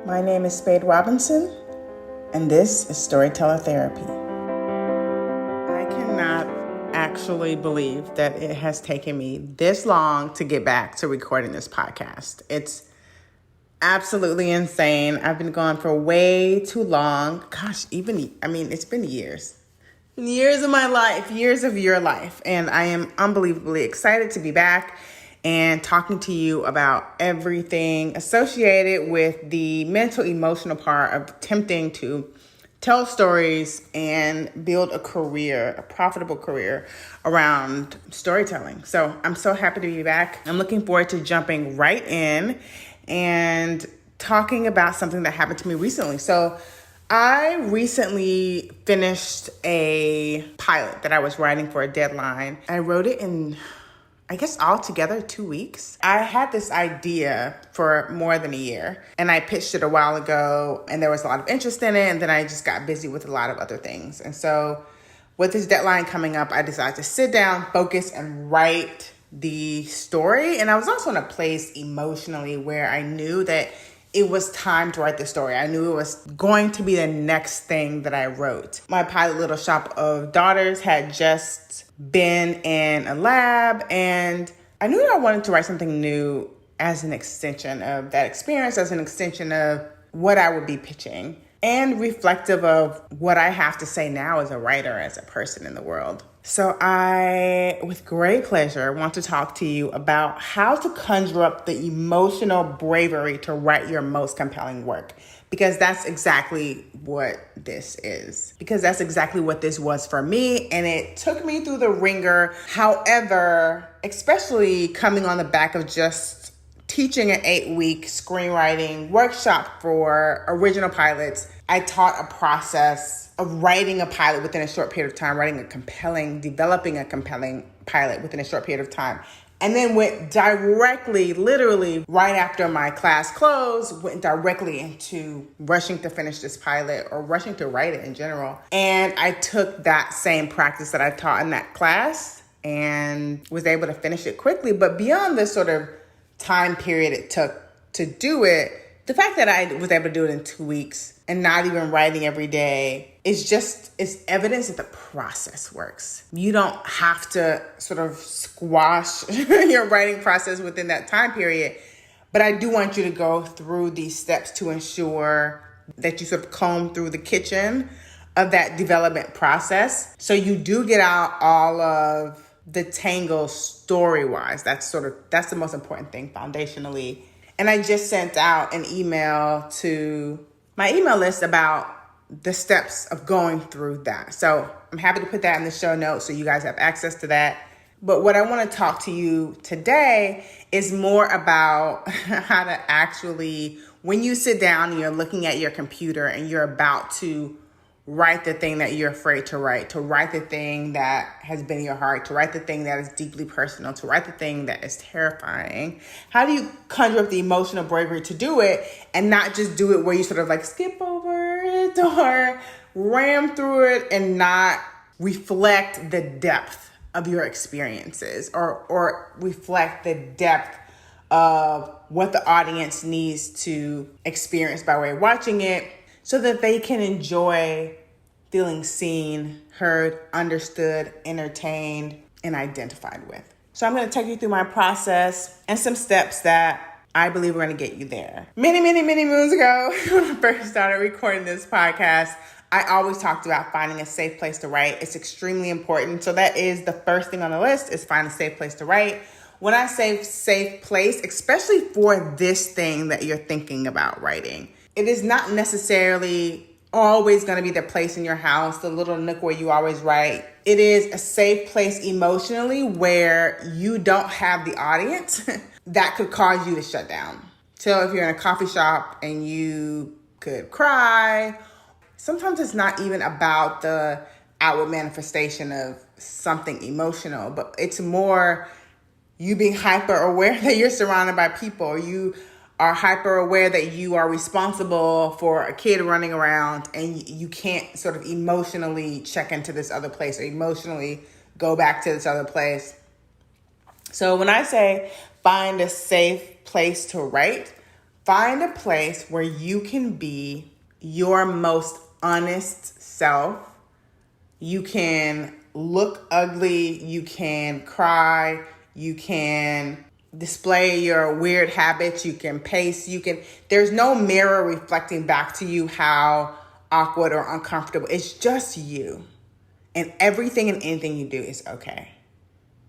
My name is Spade Robinson, and this is Storyteller Therapy. I cannot actually believe that it has taken me this long to get back to recording this podcast. It's absolutely insane. I've been gone for way too long. Gosh, it's been years. Years of my life, years of your life. And I am unbelievably excited to be back and talking to you about everything associated with the mental, emotional part of attempting to tell stories and build a profitable career around storytelling. So I'm so happy to be back. I'm looking forward to jumping right in and talking about something that happened to me recently. So I recently finished a pilot that I was writing for a deadline. I wrote it in, altogether 2 weeks. I had this idea for more than a year, and I pitched it a while ago, and there was a lot of interest in it, and then I just got busy with a lot of other things. And so with this deadline coming up, I decided to sit down, focus, and write the story. And I was also in a place emotionally where I knew that it was time to write the story. I knew it was going to be the next thing that I wrote. My pilot Little Shop of Daughters had just been in a lab, and I knew that I wanted to write something new as an extension of that experience, as an extension of what I would be pitching, and reflective of what I have to say now as a writer, as a person in the world. So I, with great pleasure, want to talk to you about how to conjure up the emotional bravery to write your most compelling work. Because that's exactly what this is. Because that's exactly what this was for me. And it took me through the ringer. However, especially coming on the back of just teaching an 8-week screenwriting workshop for original pilots, I taught a process of writing a pilot within a short period of time, developing a compelling pilot within a short period of time. And then went directly, literally, right after my class closed, went directly into rushing to finish this pilot or rushing to write it in general. And I took that same practice that I taught in that class and was able to finish it quickly. But beyond the sort of time period it took to do it, the fact that I was able to do it in 2 weeks and not even writing every day is evidence that the process works. You don't have to sort of squash your writing process within that time period, but I do want you to go through these steps to ensure that you sort of comb through the kitchen of that development process so you do get out all of the tangle story-wise. That's the most important thing foundationally. And I just sent out an email to my email list about the steps of going through that. So I'm happy to put that in the show notes so you guys have access to that. But what I want to talk to you today is more about how to actually, when you sit down and you're looking at your computer and you're about to write the thing that you're afraid to write the thing that has been in your heart, to write the thing that is deeply personal, to write the thing that is terrifying. How do you conjure up the emotional bravery to do it and not just do it where you sort of like skip over it or ram through it and not reflect the depth of your experiences or reflect the depth of what the audience needs to experience by way of watching it, so that they can enjoy feeling seen, heard, understood, entertained, and identified with. So I'm going to take you through my process and some steps that I believe are going to get you there. Many moons ago, when I first started recording this podcast, I always talked about finding a safe place to write. It's extremely important. So that is the first thing on the list, is find a safe place to write. When I say safe place, especially for this thing that you're thinking about writing, it is not necessarily always going to be the place in your house, the little nook where you always write. It is a safe place emotionally where you don't have the audience that could cause you to shut down. So if you're in a coffee shop and you could cry, sometimes it's not even about the outward manifestation of something emotional, but it's more you being hyper aware that you're surrounded by people. You are hyper aware that you are responsible for a kid running around and you can't sort of emotionally check into this other place or emotionally go back to this other place. So when I say find a safe place to write, Find a place where you can be your most honest self. You can look ugly, you can cry, you can display your weird habits, you can pace, there's no mirror reflecting back to you how awkward or uncomfortable. It's just you. And everything and anything you do is okay.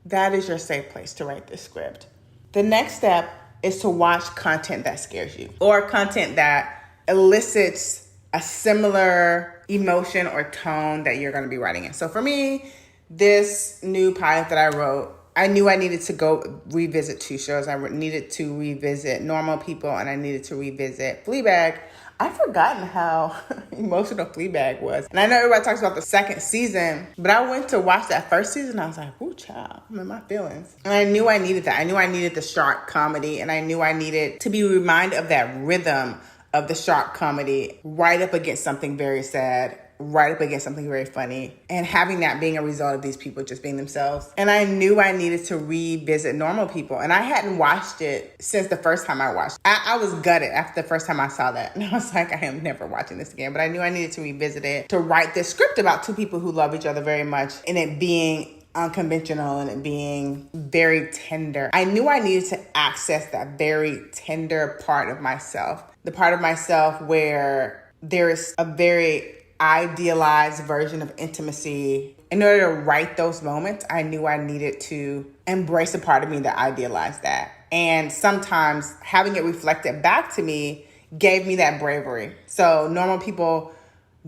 That is your safe place to write this script. The next step is to watch content that scares you or content that elicits a similar emotion or tone that you're going to be writing in. So for me, this new pilot that I wrote, I knew I needed to go revisit 2 shows. I needed to revisit Normal People and I needed to revisit Fleabag. I've forgotten how emotional Fleabag was. And I know everybody talks about the 2nd season, but I went to watch that 1st season and I was like, ooh, child, I'm in my feelings. And I knew I needed that. I knew I needed the sharp comedy and I knew I needed to be reminded of that rhythm of the sharp comedy right up against something very sad, right up against something very funny, and having that being a result of these people just being themselves. And I knew I needed to revisit Normal People. And I hadn't watched it since the first time I watched it. I was gutted after the first time I saw that. And I was like, I am never watching this again. But I knew I needed to revisit it to write this script about 2 people who love each other very much and it being unconventional and it being very tender. I knew I needed to access that very tender part of myself. The part of myself where there's a very idealized version of intimacy. In order to write those moments, I knew I needed to embrace a part of me that idealized that. And sometimes having it reflected back to me gave me that bravery. So Normal People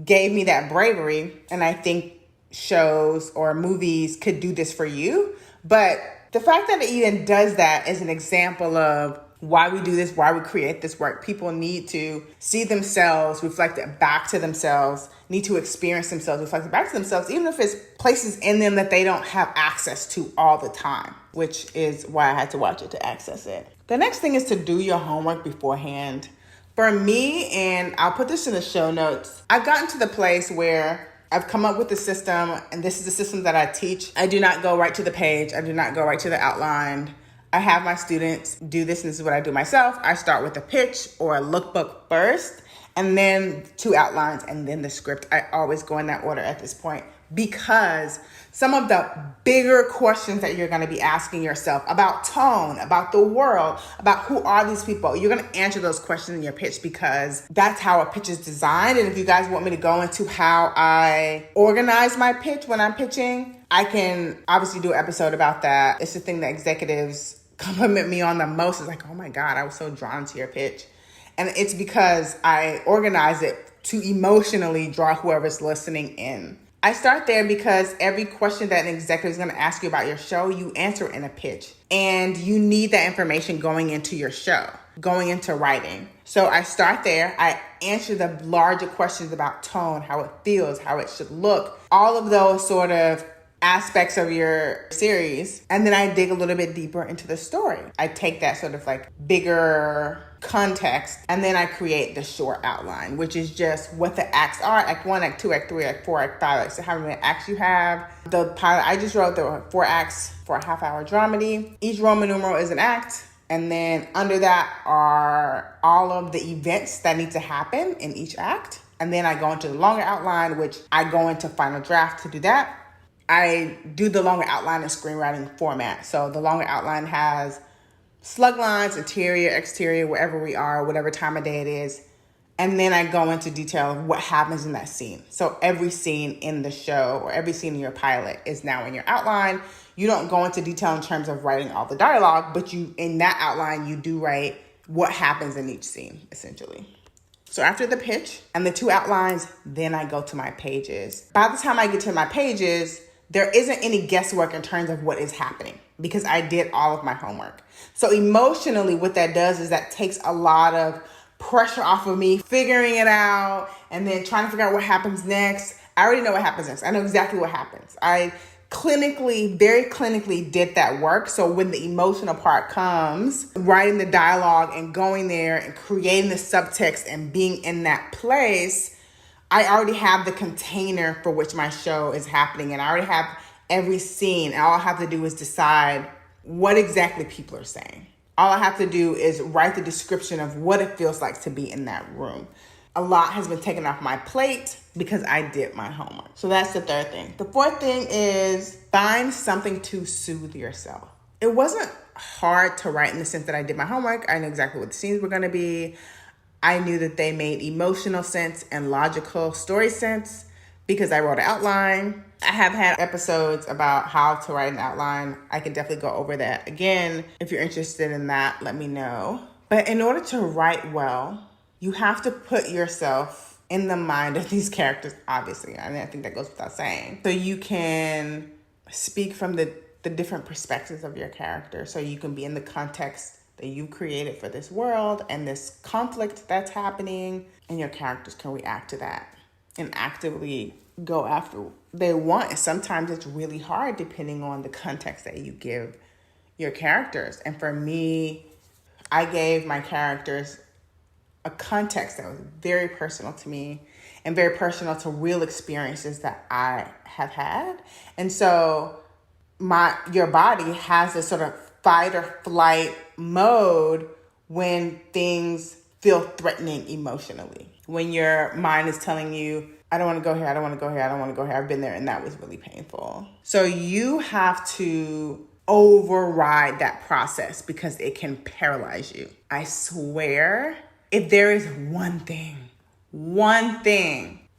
gave me that bravery. And I think shows or movies could do this for you. But the fact that it even does that is an example of why we do this, why we create this work. People need to see themselves reflected back to themselves, need to experience themselves reflected back to themselves, even if it's places in them that they don't have access to all the time, which is why I had to watch it to access it. The next thing is to do your homework beforehand. For me, and I'll put this in the show notes, I've gotten to the place where I've come up with a system, and this is the system that I teach. I do not go right to the page. I do not go right to the outline. I have my students do this, and this is what I do myself. I start with a pitch or a lookbook first, and then 2 outlines, and then the script. I always go in that order at this point because some of the bigger questions that you're going to be asking yourself about tone, about the world, about who are these people, you're going to answer those questions in your pitch because that's how a pitch is designed. And if you guys want me to go into how I organize my pitch when I'm pitching, I can obviously do an episode about that. It's the thing that executives compliment me on the most. Is like, oh my God, I was so drawn to your pitch. And it's because I organize it to emotionally draw whoever's listening in. I start there because every question that an executive is going to ask you about your show, you answer in a pitch. And you need that information going into your show, going into writing. So I start there. I answer the larger questions about tone, how it feels, how it should look, all of those sort of aspects of your series. And then I dig a little bit deeper into the story. I take that sort of like bigger context, and then I create the short outline, which is just what the acts are, Act 1, Act 2, Act 3, Act 4, Act 5, like so how many acts you have. The pilot, I just wrote, there were 4 acts for a half-hour dramedy. Each Roman numeral is an act, and then under that are all of the events that need to happen in each act. And then I go into the longer outline, which I go into final draft to do that. I do the longer outline in screenwriting format. So the longer outline has slug lines, interior, exterior, wherever we are, whatever time of day it is. And then I go into detail of what happens in that scene. So every scene in the show or every scene in your pilot is now in your outline. You don't go into detail in terms of writing all the dialogue, but you, in that outline, you do write what happens in each scene, essentially. So after the pitch and the 2 outlines, then I go to my pages. By the time I get to my pages, there isn't any guesswork in terms of what is happening because I did all of my homework. So emotionally, what that does is that takes a lot of pressure off of me, figuring it out and then trying to figure out what happens next. I already know what happens next. I know exactly what happens. I very clinically did that work. So when the emotional part comes, writing the dialogue and going there and creating the subtext and being in that place, I already have the container for which my show is happening. And I already have every scene. And all I have to do is decide what exactly people are saying. All I have to do is write the description of what it feels like to be in that room. A lot has been taken off my plate because I did my homework. So that's the third thing. The fourth thing is find something to soothe yourself. It wasn't hard to write in the sense that I did my homework. I knew exactly what the scenes were going to be. I knew that they made emotional sense and logical story sense because I wrote an outline. I have had episodes about how to write an outline. I can definitely go over that again. If you're interested in that, let me know. But in order to write well, you have to put yourself in the mind of these characters, obviously. I mean, I think that goes without saying. So you can speak from the different perspectives of your character. So you can be in the context that you've created for this world and this conflict that's happening, and your characters can react to that and actively go after what they want. And sometimes it's really hard depending on the context that you give your characters. And for me, I gave my characters a context that was very personal to me and very personal to real experiences that I have had. And so your body has this sort of fight or flight mode when things feel threatening emotionally. When your mind is telling you, I don't want to go here, I don't want to go here, I don't want to go here. I've been there and that was really painful. So you have to override that process because it can paralyze you. I swear, if there is one thing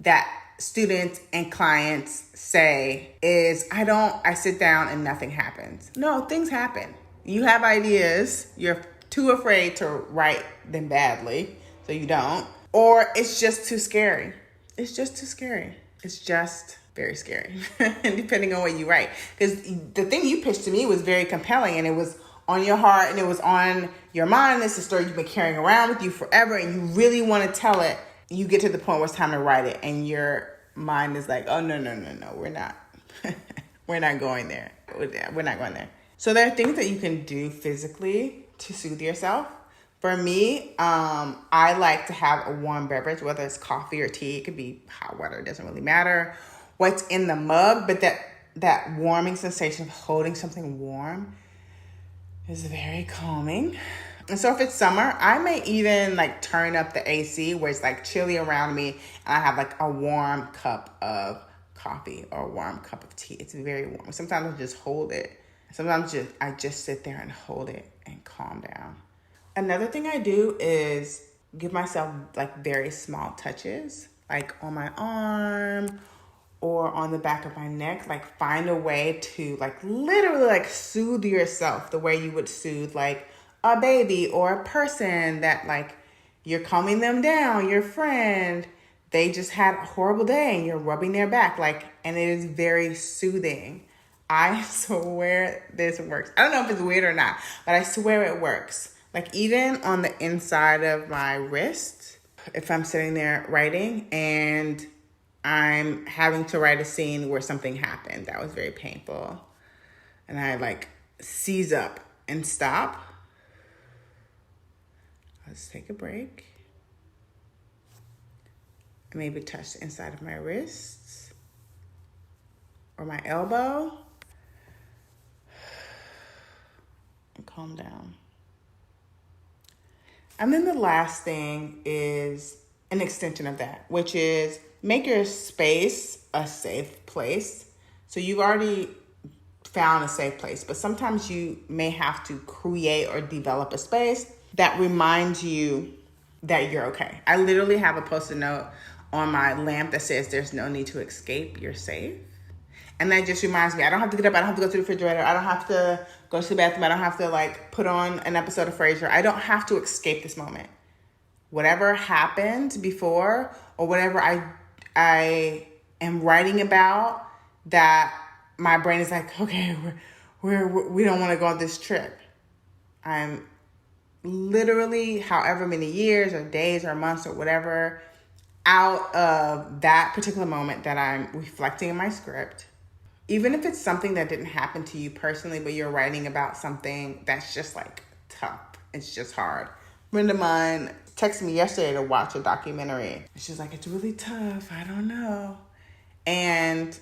that students and clients say is, I sit down and nothing happens. No, things happen. You have ideas, you're too afraid to write them badly, so you don't. Or it's just too scary. It's just too scary. It's just very scary, depending on what you write. Because the thing you pitched to me was very compelling, and it was on your heart, and it was on your mind. It's a story you've been carrying around with you forever, and you really want to tell it. You get to the point where it's time to write it, and your mind is like, oh, no, we're not. We're not going there. We're not going there. So there are things that you can do physically to soothe yourself. For me, I like to have a warm beverage, whether it's coffee or tea. It could be hot water. It doesn't really matter what's in the mug, but that warming sensation of holding something warm is very calming. And so if it's summer, I may even turn up the AC where it's chilly around me, and I have a warm cup of coffee or a warm cup of tea. It's very warm. Sometimes I just hold it. Sometimes I just sit there and hold it and calm down. Another thing I do is give myself very small touches, on my arm or on the back of my neck. Find a way to literally soothe yourself the way you would soothe a baby or a person that you're calming them down, your friend. They just had a horrible day and you're rubbing their back and it is very soothing. I swear this works. I don't know if it's weird or not, but I swear it works. Even on the inside of my wrist, if I'm sitting there writing and I'm having to write a scene where something happened that was very painful, and I seize up and stop. Let's take a break. Maybe touch the inside of my wrists or my elbow and calm down. And then the last thing is an extension of that, which is make your space a safe place. So you've already found a safe place, but sometimes you may have to create or develop a space that reminds you that you're okay. I literally have a Post-it note on my lamp that says there's no need to escape, you're safe. And that just reminds me, I don't have to get up, I don't have to go to the refrigerator, I don't have to go to the bathroom, I don't have to put on an episode of Frasier. I don't have to escape this moment. Whatever happened before or whatever I am writing about, that my brain is okay, we don't want to go on this trip. I'm literally however many years or days or months or whatever out of that particular moment that I'm reflecting in my script. Even if it's something that didn't happen to you personally, but you're writing about something that's just tough. It's just hard. A friend of mine texted me yesterday to watch a documentary. She's like, it's really tough. I don't know. And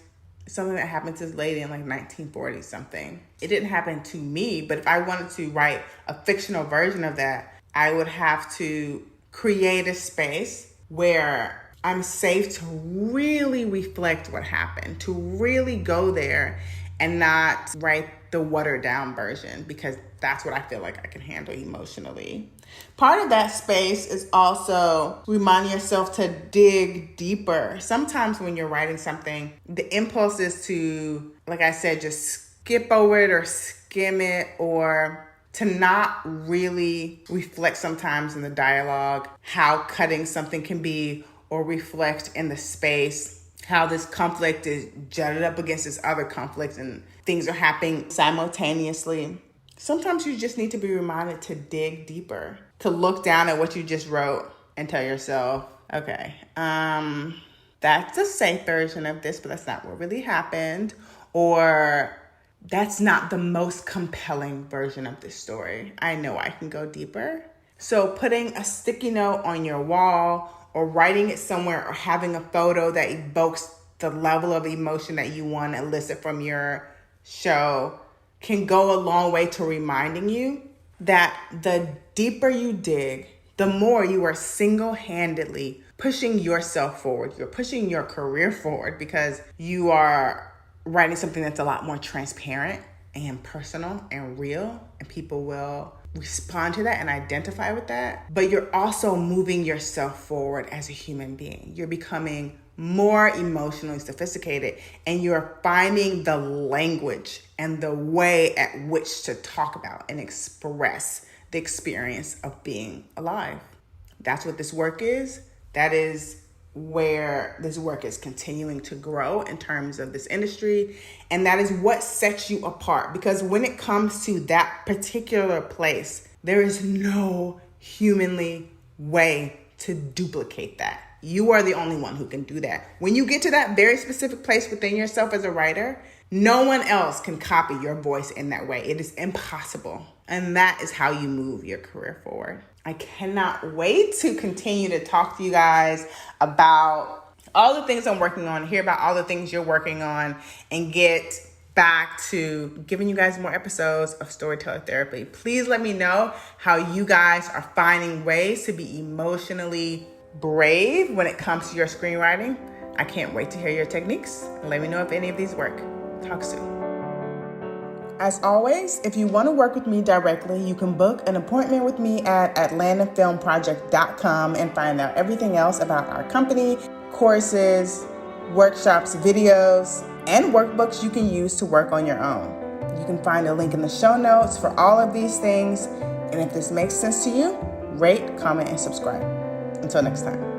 something that happened to this lady in like 1940 something. It didn't happen to me, but if I wanted to write a fictional version of that, I would have to create a space where I'm safe to really reflect what happened, to really go there and not write the watered down version, because that's what I feel like I can handle emotionally. Part of that space is also reminding yourself to dig deeper. Sometimes when you're writing something, the impulse is to, like I said, just skip over it or skim it, or to not really reflect sometimes in the dialogue how cutting something can be, or reflect in the space how this conflict is jutted up against this other conflict and things are happening simultaneously. Sometimes you just need to be reminded to dig deeper, to look down at what you just wrote and tell yourself, okay, that's a safe version of this, but that's not what really happened. Or that's not the most compelling version of this story. I know I can go deeper. So putting a sticky note on your wall, or writing it somewhere, or having a photo that evokes the level of emotion that you want to elicit from your show can go a long way to reminding you that the deeper you dig, the more you are single-handedly pushing yourself forward. You're pushing your career forward because you are writing something that's a lot more transparent and personal and real, and people will respond to that and identify with that. But you're also moving yourself forward as a human being. You're becoming more emotionally sophisticated, and you're finding the language and the way at which to talk about and express the experience of being alive. That's what this work is. That is where this work is continuing to grow in terms of this industry. And that is what sets you apart. Because when it comes to that particular place, there is no humanly way to duplicate that. You are the only one who can do that. When you get to that very specific place within yourself as a writer, no one else can copy your voice in that way. It is impossible. And that is how you move your career forward. I cannot wait to continue to talk to you guys about all the things I'm working on, hear about all the things you're working on, and get back to giving you guys more episodes of Storyteller Therapy. Please let me know how you guys are finding ways to be emotionally brave when it comes to your screenwriting. I can't wait to hear your techniques. Let me know if any of these work. Talk soon. As always, if you want to work with me directly, you can book an appointment with me at atlantafilmproject.com and find out everything else about our company, courses, workshops, videos, and workbooks you can use to work on your own. You can find a link in the show notes for all of these things. And if this makes sense to you, rate, comment, and subscribe. Until next time.